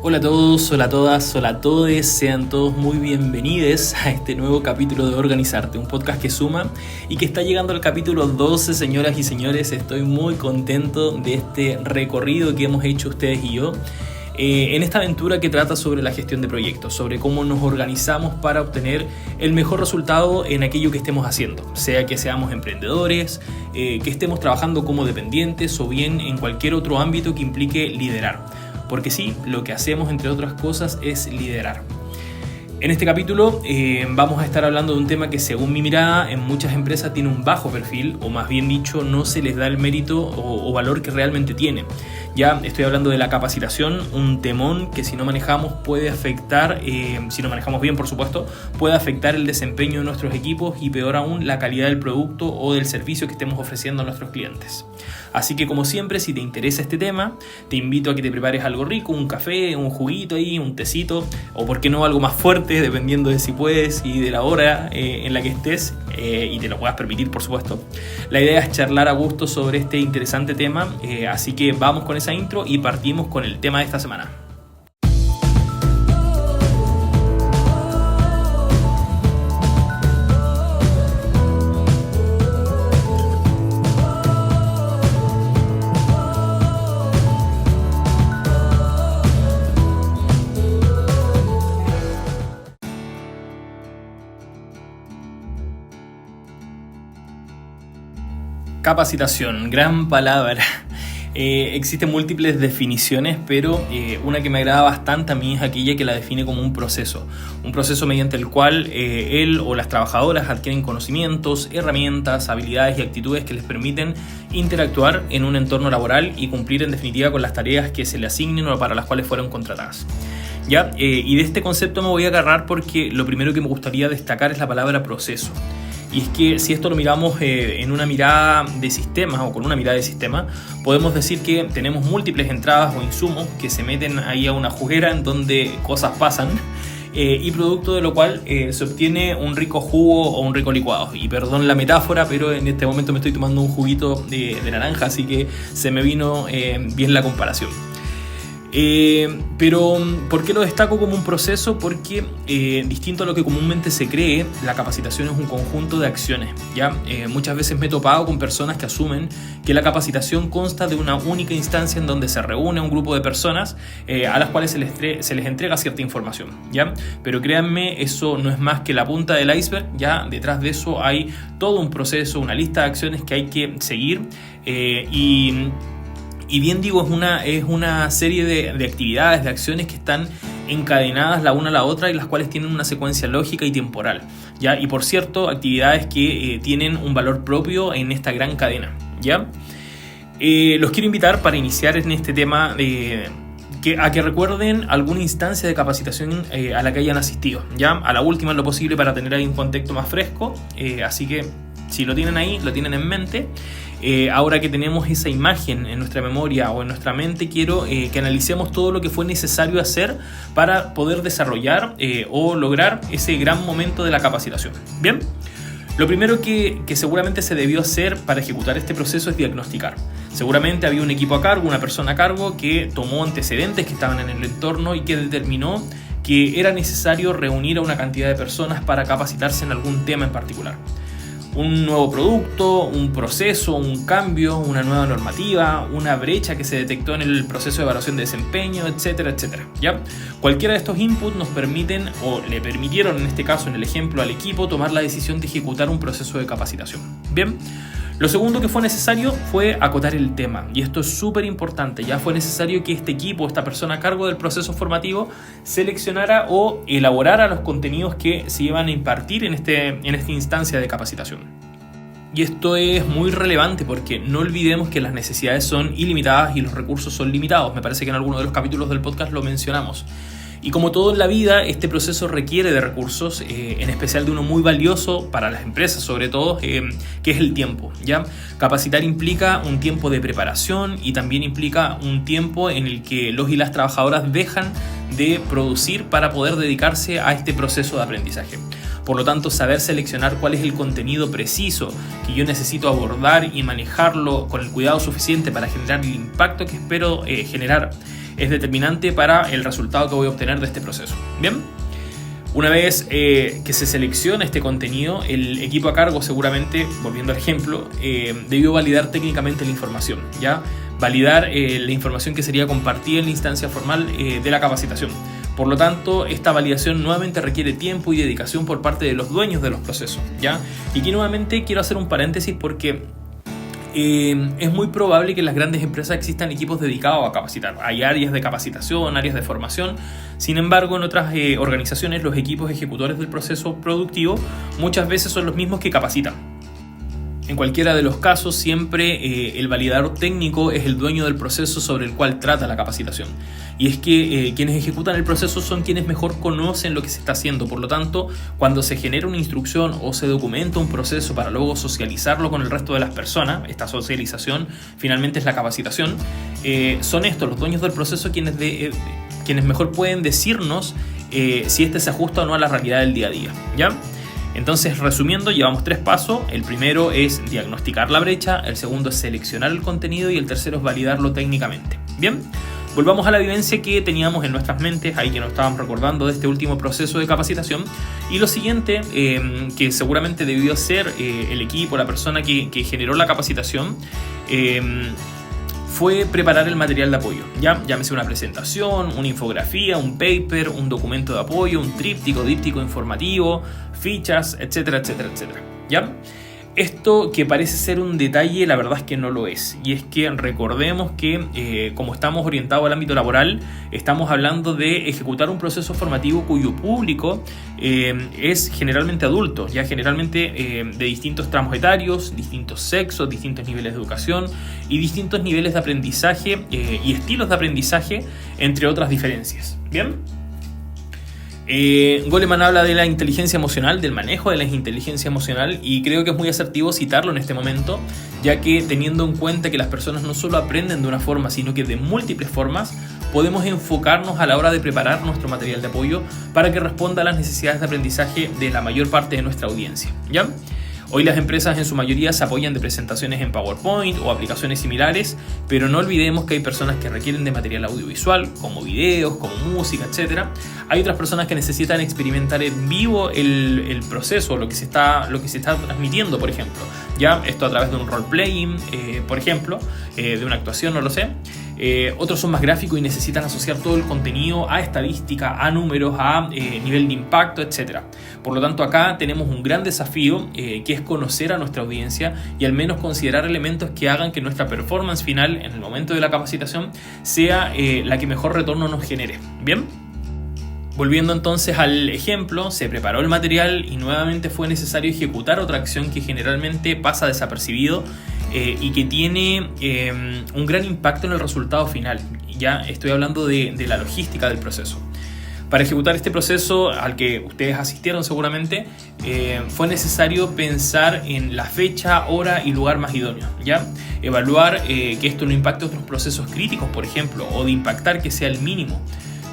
Hola a todos, hola a todas, hola a todes, sean todos muy bienvenidos a este nuevo capítulo de Organizarte, un podcast que suma y que está llegando al capítulo 12, señoras y señores. Estoy muy contento de este recorrido que hemos hecho ustedes y yo en esta aventura que trata sobre la gestión de proyectos, sobre cómo nos organizamos para obtener el mejor resultado en aquello que estemos haciendo, sea que seamos emprendedores, que estemos trabajando como dependientes o bien en cualquier otro ámbito que implique liderar. Porque sí, lo que hacemos, entre otras cosas, es liderar. En este capítulo vamos a estar hablando de un tema que, según mi mirada, en muchas empresas tiene un bajo perfil, o más bien dicho, no se les da el mérito o valor que realmente tiene. Ya estoy hablando de la capacitación, un temón que si no manejamos puede afectar, si no manejamos bien por supuesto, puede afectar el desempeño de nuestros equipos y peor aún la calidad del producto o del servicio que estemos ofreciendo a nuestros clientes. Así que como siempre, si te interesa este tema, te invito a que te prepares algo rico, un café, un juguito ahí, un tecito, o por qué no algo más fuerte, dependiendo de si puedes y de la hora en la que estés y te lo puedas permitir por supuesto. La idea es charlar a gusto sobre este interesante tema, así que vamos con esa intro y partimos con el tema de esta semana. Capacitación, gran palabra. Existen múltiples definiciones, pero una que me agrada bastante a mí es aquella que la define como un proceso mediante el cual él o las trabajadoras adquieren conocimientos, herramientas, habilidades y actitudes que les permiten interactuar en un entorno laboral y cumplir en definitiva con las tareas que se le asignen o para las cuales fueron contratadas. ¿Ya? Y de este concepto me voy a agarrar porque lo primero que me gustaría destacar es la palabra proceso. Y es que si esto lo miramos en una mirada de sistema o con una mirada de sistema, podemos decir que tenemos múltiples entradas o insumos que se meten ahí a una juguera en donde cosas pasan y producto de lo cual se obtiene un rico jugo o un rico licuado. Y perdón la metáfora, pero en este momento me estoy tomando un juguito de naranja, así que se me vino bien la comparación. Pero ¿por qué lo destaco como un proceso? Porque distinto a lo que comúnmente se cree, la capacitación es un conjunto de acciones, ¿ya? Muchas veces me he topado con personas que asumen que la capacitación consta de una única instancia en donde se reúne un grupo de personas a las cuales se les entrega cierta información, ¿ya? Pero créanme, eso no es más que la punta del iceberg, ¿ya? Detrás de eso hay todo un proceso, una lista de acciones que hay que seguir y bien digo, es una serie de actividades, de acciones que están encadenadas la una a la otra y las cuales tienen una secuencia lógica y temporal, ¿ya? Y por cierto, actividades que tienen un valor propio en esta gran cadena, ¿ya? Los quiero invitar para iniciar en este tema a que recuerden alguna instancia de capacitación a la que hayan asistido, ¿ya? A la última en lo posible para tener ahí un contexto más fresco, así que si lo tienen ahí, lo tienen en mente. Ahora que tenemos esa imagen en nuestra memoria o en nuestra mente, quiero que analicemos todo lo que fue necesario hacer para poder desarrollar o lograr ese gran momento de la capacitación. Bien, lo primero que seguramente se debió hacer para ejecutar este proceso es diagnosticar. Seguramente había un equipo a cargo, una persona a cargo que tomó antecedentes que estaban en el entorno y que determinó que era necesario reunir a una cantidad de personas para capacitarse en algún tema en particular. Un nuevo producto, un proceso, un cambio, una nueva normativa, una brecha que se detectó en el proceso de evaluación de desempeño, etcétera, etcétera, ¿ya? Cualquiera de estos inputs nos permiten o le permitieron, en este caso, en el ejemplo, al equipo tomar la decisión de ejecutar un proceso de capacitación. Bien, lo segundo que fue necesario fue acotar el tema, y esto es súper importante. Ya fue necesario que este equipo, esta persona a cargo del proceso formativo, seleccionara o elaborara los contenidos que se iban a impartir en esta instancia de capacitación. Y esto es muy relevante porque no olvidemos que las necesidades son ilimitadas y los recursos son limitados. Me parece que en alguno de los capítulos del podcast lo mencionamos. Y como todo en la vida, este proceso requiere de recursos, en especial de uno muy valioso para las empresas sobre todo, que es el tiempo, ¿ya? Capacitar implica un tiempo de preparación y también implica un tiempo en el que los y las trabajadoras dejan de producir para poder dedicarse a este proceso de aprendizaje. Por lo tanto, saber seleccionar cuál es el contenido preciso que yo necesito abordar y manejarlo con el cuidado suficiente para generar el impacto que espero generar es determinante para el resultado que voy a obtener de este proceso. Bien, una vez que se selecciona este contenido, el equipo a cargo seguramente, volviendo al ejemplo, debió validar técnicamente la información, ¿ya? Validar la información que sería compartida en la instancia formal de la capacitación. Por lo tanto, esta validación nuevamente requiere tiempo y dedicación por parte de los dueños de los procesos, ¿ya? Y aquí nuevamente quiero hacer un paréntesis porque es muy probable que en las grandes empresas existan equipos dedicados a capacitar. Hay áreas de capacitación, áreas de formación. Sin embargo, en otras organizaciones los equipos ejecutores del proceso productivo muchas veces son los mismos que capacitan. En cualquiera de los casos, siempre el validador técnico es el dueño del proceso sobre el cual trata la capacitación. Y es que quienes ejecutan el proceso son quienes mejor conocen lo que se está haciendo. Por lo tanto, cuando se genera una instrucción o se documenta un proceso para luego socializarlo con el resto de las personas, esta socialización finalmente es la capacitación, son estos, los dueños del proceso, quienes mejor pueden decirnos si este se ajusta o no a la realidad del día a día, ¿ya? Entonces, resumiendo, llevamos 3 pasos. El primero es diagnosticar la brecha, el segundo es seleccionar el contenido y el tercero es validarlo técnicamente. Bien, volvamos a la vivencia que teníamos en nuestras mentes, ahí que nos estábamos recordando de este último proceso de capacitación. Y lo siguiente, que seguramente debió ser el equipo, la persona que generó la capacitación, fue preparar el material de apoyo, ¿ya? Llámese una presentación, una infografía, un paper, un documento de apoyo, un tríptico, díptico informativo, fichas, etcétera, etcétera, etcétera, ¿ya? Esto que parece ser un detalle, la verdad es que no lo es. Y es que recordemos que como estamos orientados al ámbito laboral, estamos hablando de ejecutar un proceso formativo cuyo público es generalmente adulto, ya generalmente de distintos tramos etarios, distintos sexos, distintos niveles de educación y distintos niveles de aprendizaje y estilos de aprendizaje, entre otras diferencias. ¿Bien? Goleman habla de la inteligencia emocional, del manejo de la inteligencia emocional, y creo que es muy asertivo citarlo en este momento, ya que teniendo en cuenta que las personas no solo aprenden de una forma, sino que de múltiples formas, podemos enfocarnos a la hora de preparar nuestro material de apoyo para que responda a las necesidades de aprendizaje de la mayor parte de nuestra audiencia, ¿ya? Hoy las empresas en su mayoría se apoyan de presentaciones en PowerPoint o aplicaciones similares, pero no olvidemos que hay personas que requieren de material audiovisual, como videos, como música, etc. Hay otras personas que necesitan experimentar en vivo el proceso, lo que se está transmitiendo, por ejemplo. Ya esto a través de un role-playing, por ejemplo, de una actuación, no lo sé. Otros son más gráficos y necesitan asociar todo el contenido a estadística, a números, a nivel de impacto, etc. Por lo tanto, acá tenemos un gran desafío que es conocer a nuestra audiencia y al menos considerar elementos que hagan que nuestra performance final en el momento de la capacitación sea la que mejor retorno nos genere. ¿Bien? Volviendo entonces al ejemplo, se preparó el material y nuevamente fue necesario ejecutar otra acción que generalmente pasa desapercibido y que tiene un gran impacto en el resultado final. Ya estoy hablando de la logística del proceso. Para ejecutar este proceso al que ustedes asistieron seguramente, fue necesario pensar en la fecha, hora y lugar más idóneo, ¿ya? Evaluar que esto no impacte otros procesos críticos, por ejemplo, o de impactar que sea el mínimo.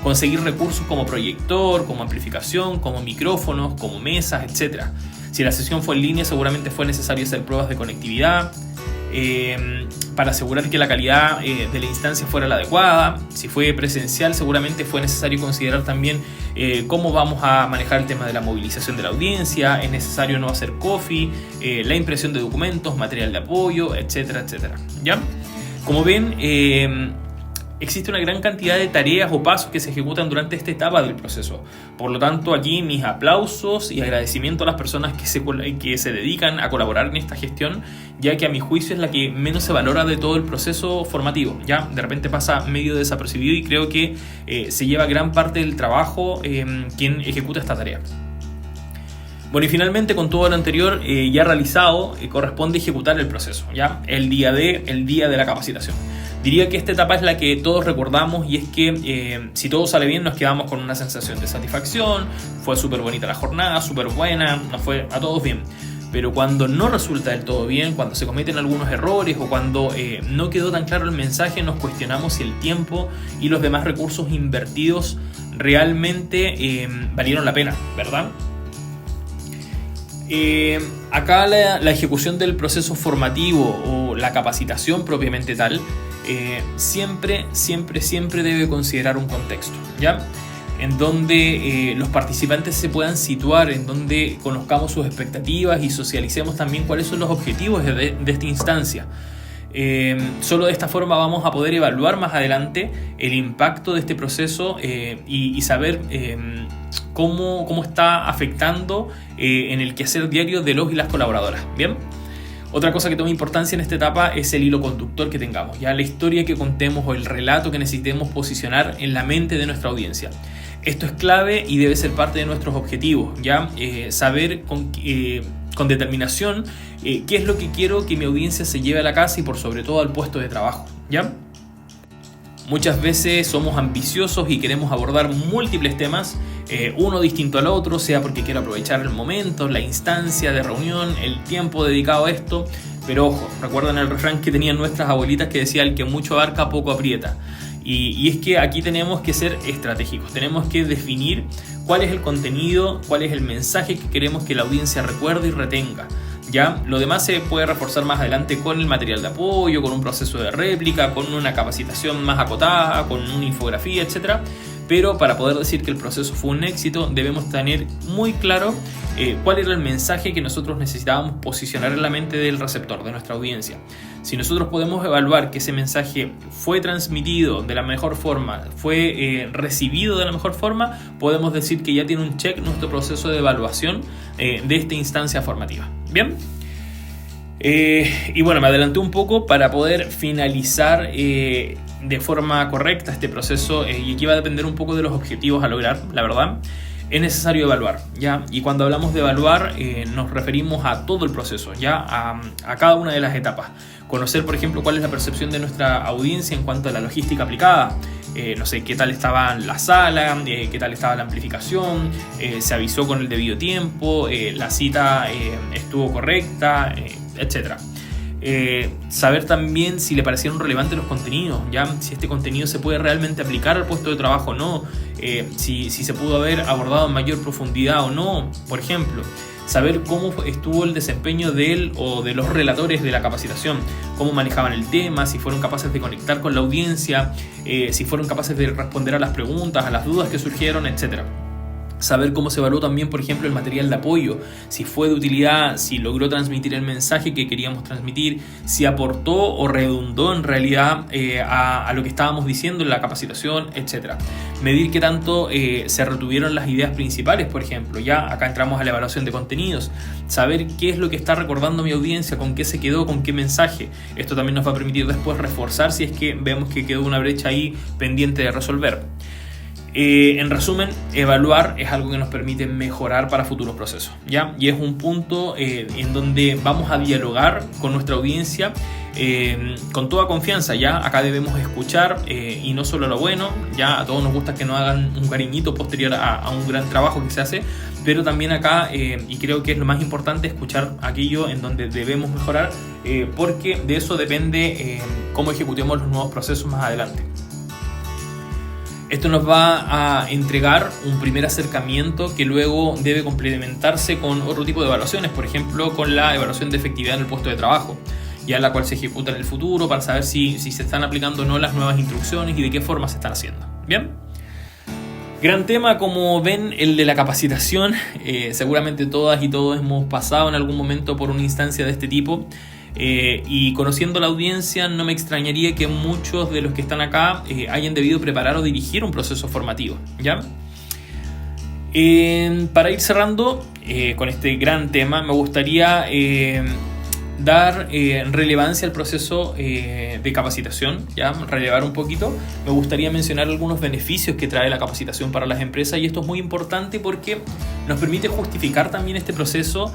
Conseguir recursos como proyector, como amplificación, como micrófonos, como mesas, etc. Si la sesión fue en línea, seguramente fue necesario hacer pruebas de conectividad para asegurar que la calidad de la instancia fuera la adecuada. Si fue presencial, seguramente fue necesario considerar también cómo vamos a manejar el tema de la movilización de la audiencia. Es necesario no hacer coffee, la impresión de documentos, material de apoyo, etcétera, etcétera. ¿Ya? Como ven, existe una gran cantidad de tareas o pasos que se ejecutan durante esta etapa del proceso. Por lo tanto, aquí mis aplausos y agradecimiento a las personas que se dedican a colaborar en esta gestión, ya que a mi juicio es la que menos se valora de todo el proceso formativo. Ya de repente pasa medio desapercibido y creo que se lleva gran parte del trabajo quien ejecuta esta tarea. Bueno, y finalmente, con todo lo anterior ya realizado, corresponde ejecutar el proceso, ¿ya? El día de la capacitación. Diría que esta etapa es la que todos recordamos, y es que si todo sale bien nos quedamos con una sensación de satisfacción, fue súper bonita la jornada, súper buena, nos fue a todos bien. Pero cuando no resulta del todo bien, cuando se cometen algunos errores o cuando no quedó tan claro el mensaje, nos cuestionamos si el tiempo y los demás recursos invertidos realmente valieron la pena, ¿verdad? Acá la ejecución del proceso formativo o la capacitación propiamente tal siempre debe considerar un contexto, ¿ya? En donde los participantes se puedan situar, en donde conozcamos sus expectativas y socialicemos también cuáles son los objetivos de esta instancia. Solo de esta forma vamos a poder evaluar más adelante el impacto de este proceso y saber cómo está afectando en el quehacer diario de los y las colaboradoras. Bien. Otra cosa que toma importancia en esta etapa es el hilo conductor que tengamos, ya la historia que contemos o el relato que necesitemos posicionar en la mente de nuestra audiencia. Esto es clave y debe ser parte de nuestros objetivos, ya saber con determinación qué es lo que quiero que mi audiencia se lleve a la casa y por sobre todo al puesto de trabajo, ¿ya? Muchas veces somos ambiciosos y queremos abordar múltiples temas, uno distinto al otro, sea porque quiero aprovechar el momento, la instancia de reunión, el tiempo dedicado a esto. Pero ojo, recuerdan el refrán que tenían nuestras abuelitas que decía: el que mucho abarca, poco aprieta. Y es que aquí tenemos que ser estratégicos, tenemos que definir cuál es el contenido, cuál es el mensaje que queremos que la audiencia recuerde y retenga. Ya, lo demás se puede reforzar más adelante con el material de apoyo, con un proceso de réplica, con una capacitación más acotada, con una infografía, etc. Pero para poder decir que el proceso fue un éxito, debemos tener muy claro cuál era el mensaje que nosotros necesitábamos posicionar en la mente del receptor, de nuestra audiencia. Si nosotros podemos evaluar que ese mensaje fue transmitido de la mejor forma, fue recibido de la mejor forma, podemos decir que ya tiene un check nuestro proceso de evaluación de esta instancia formativa. Bien. Y bueno, me adelanté un poco para poder finalizar de forma correcta este proceso y aquí va a depender un poco de los objetivos a lograr, la verdad. Es necesario evaluar, ¿ya? Y cuando hablamos de evaluar nos referimos a todo el proceso, ¿ya? A cada una de las etapas. Conocer, por ejemplo, cuál es la percepción de nuestra audiencia en cuanto a la logística aplicada. No sé, qué tal estaba la sala, qué tal estaba la amplificación, se avisó con el debido tiempo, la cita estuvo correcta, etc. Saber también si le parecieron relevantes los contenidos, ¿ya? Si este contenido se puede realmente aplicar al puesto de trabajo o no, si se pudo haber abordado en mayor profundidad o no, por ejemplo. Saber cómo estuvo el desempeño de él o de los relatores de la capacitación, cómo manejaban el tema, si fueron capaces de conectar con la audiencia, si fueron capaces de responder a las preguntas, a las dudas que surgieron, etc. Saber cómo se evaluó también, por ejemplo, el material de apoyo, si fue de utilidad, si logró transmitir el mensaje que queríamos transmitir, si aportó o redundó en realidad a lo que estábamos diciendo en la capacitación, etc. Medir qué tanto se retuvieron las ideas principales, por ejemplo. Ya acá entramos a la evaluación de contenidos. Saber qué es lo que está recordando mi audiencia, con qué se quedó, con qué mensaje. Esto también nos va a permitir después reforzar si es que vemos que quedó una brecha ahí pendiente de resolver. En resumen, evaluar es algo que nos permite mejorar para futuros procesos, ¿ya? Y es un punto en donde vamos a dialogar con nuestra audiencia con toda confianza, ¿ya? Acá debemos escuchar y no solo lo bueno, ya a todos nos gusta que nos hagan un cariñito posterior a un gran trabajo que se hace, pero también acá, y creo que es lo más importante, escuchar aquello en donde debemos mejorar, porque de eso depende cómo ejecutemos los nuevos procesos más adelante. Esto nos va a entregar un primer acercamiento que luego debe complementarse con otro tipo de evaluaciones, por ejemplo con la evaluación de efectividad en el puesto de trabajo, ya la cual se ejecuta en el futuro para saber si se están aplicando o no las nuevas instrucciones y de qué forma se están haciendo. Bien. Gran tema, como ven, el de la capacitación. Seguramente todas y todos hemos pasado en algún momento por una instancia de este tipo. Y conociendo la audiencia, no me extrañaría que muchos de los que están acá hayan debido preparar o dirigir un proceso formativo, ¿ya? Para ir cerrando con este gran tema, me gustaría dar relevancia al proceso de capacitación, ¿ya? Relevar un poquito. Me gustaría mencionar algunos beneficios que trae la capacitación para las empresas, y esto es muy importante porque nos permite justificar también este proceso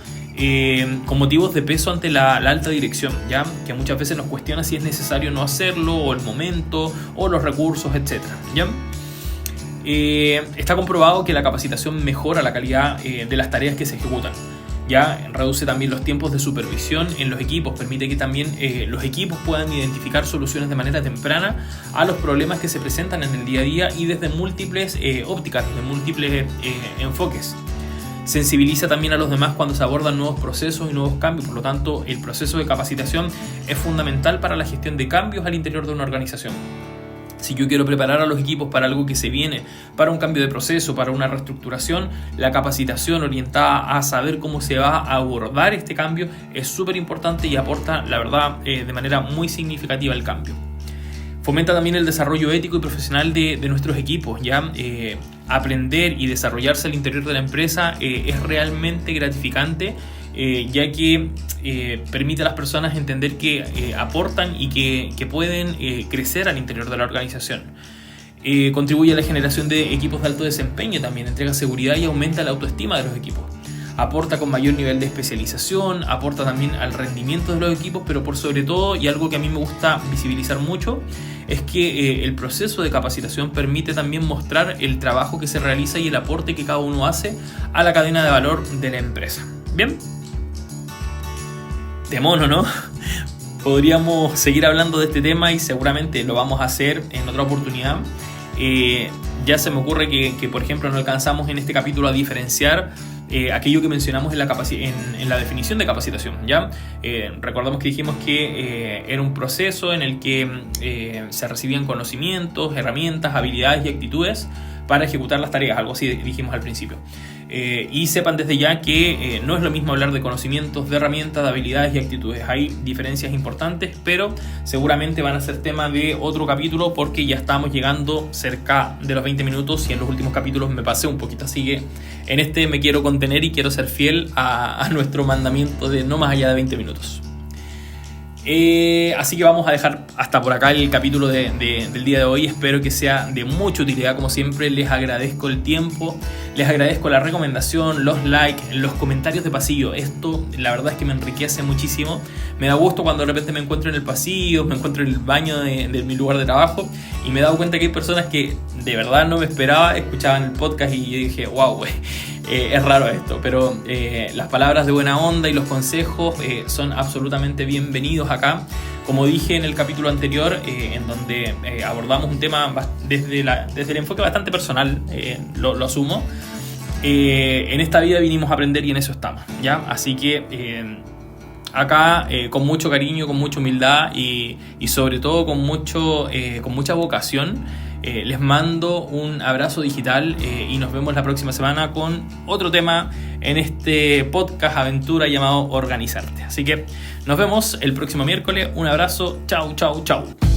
con motivos de peso ante la alta dirección, ¿ya? Que muchas veces nos cuestiona si es necesario no hacerlo, o el momento, o los recursos, etc. ¿Ya? Está comprobado que la capacitación mejora la calidad de las tareas que se ejecutan, ¿ya? Reduce también los tiempos de supervisión en los equipos, permite que también los equipos puedan identificar soluciones de manera temprana a los problemas que se presentan en el día a día y desde múltiples ópticas, desde múltiples enfoques. sensibiliza también a los demás cuando se abordan nuevos procesos y nuevos cambios. Por lo tanto, el proceso de capacitación es fundamental para la gestión de cambios al interior de una organización. Si yo quiero preparar a los equipos para algo que se viene, para un cambio de proceso, para una reestructuración, la capacitación orientada a saber cómo se va a abordar este cambio es súper importante y aporta, la verdad, de manera muy significativa al cambio. Fomenta también el desarrollo ético y profesional de nuestros equipos. ¿Ya? Aprender y desarrollarse al interior de la empresa es realmente gratificante, ya que permite a las personas entender que aportan y que pueden crecer al interior de la organización. Contribuye a la generación de equipos de alto desempeño también, entrega seguridad y aumenta la autoestima de los equipos. Aporta con mayor nivel de especialización, aporta también al rendimiento de los equipos, pero por sobre todo, y algo que a mí me gusta visibilizar mucho, es que el proceso de capacitación permite también mostrar el trabajo que se realiza y el aporte que cada uno hace a la cadena de valor de la empresa. ¿Bien? De mono, ¿no? Podríamos seguir hablando de este tema y seguramente lo vamos a hacer en otra oportunidad. Ya se me ocurre que, por ejemplo, no alcanzamos en este capítulo a diferenciar aquello que mencionamos en la definición de capacitación. ¿Ya? Recordamos que dijimos que era un proceso en el que se recibían conocimientos, herramientas, habilidades y actitudes para ejecutar las tareas, algo así dijimos al principio. Y sepan desde ya que no es lo mismo hablar de conocimientos, de herramientas, de habilidades y actitudes. Hay diferencias importantes, pero seguramente van a ser tema de otro capítulo porque ya estamos llegando cerca de los 20 minutos y en los últimos capítulos me pasé un poquito, así que en este me quiero contener y quiero ser fiel a nuestro mandamiento de no más allá de 20 minutos. Así que vamos a dejar hasta por acá el capítulo del día de hoy. Espero que sea de mucha utilidad. Como siempre, les agradezco el tiempo, les agradezco la recomendación, los likes, los comentarios de pasillo. Esto la verdad es que me enriquece muchísimo. Me da gusto cuando de repente me encuentro en el pasillo, me encuentro en el baño de mi lugar de trabajo y me he dado cuenta que hay personas que de verdad no me esperaba, escuchaban el podcast y yo dije, wow, güey. Es raro esto, pero las palabras de buena onda y los consejos son absolutamente bienvenidos acá. Como dije en el capítulo anterior, en donde abordamos un tema desde el enfoque bastante personal, lo asumo. En esta vida vinimos a aprender y en eso estamos, ¿ya? Así que acá con mucho cariño, con mucha humildad y sobre todo con mucha vocación. Les mando un abrazo digital y nos vemos la próxima semana con otro tema en este podcast aventura llamado Organizarte. Así que nos vemos el próximo miércoles. Un abrazo. Chau, chau, chau.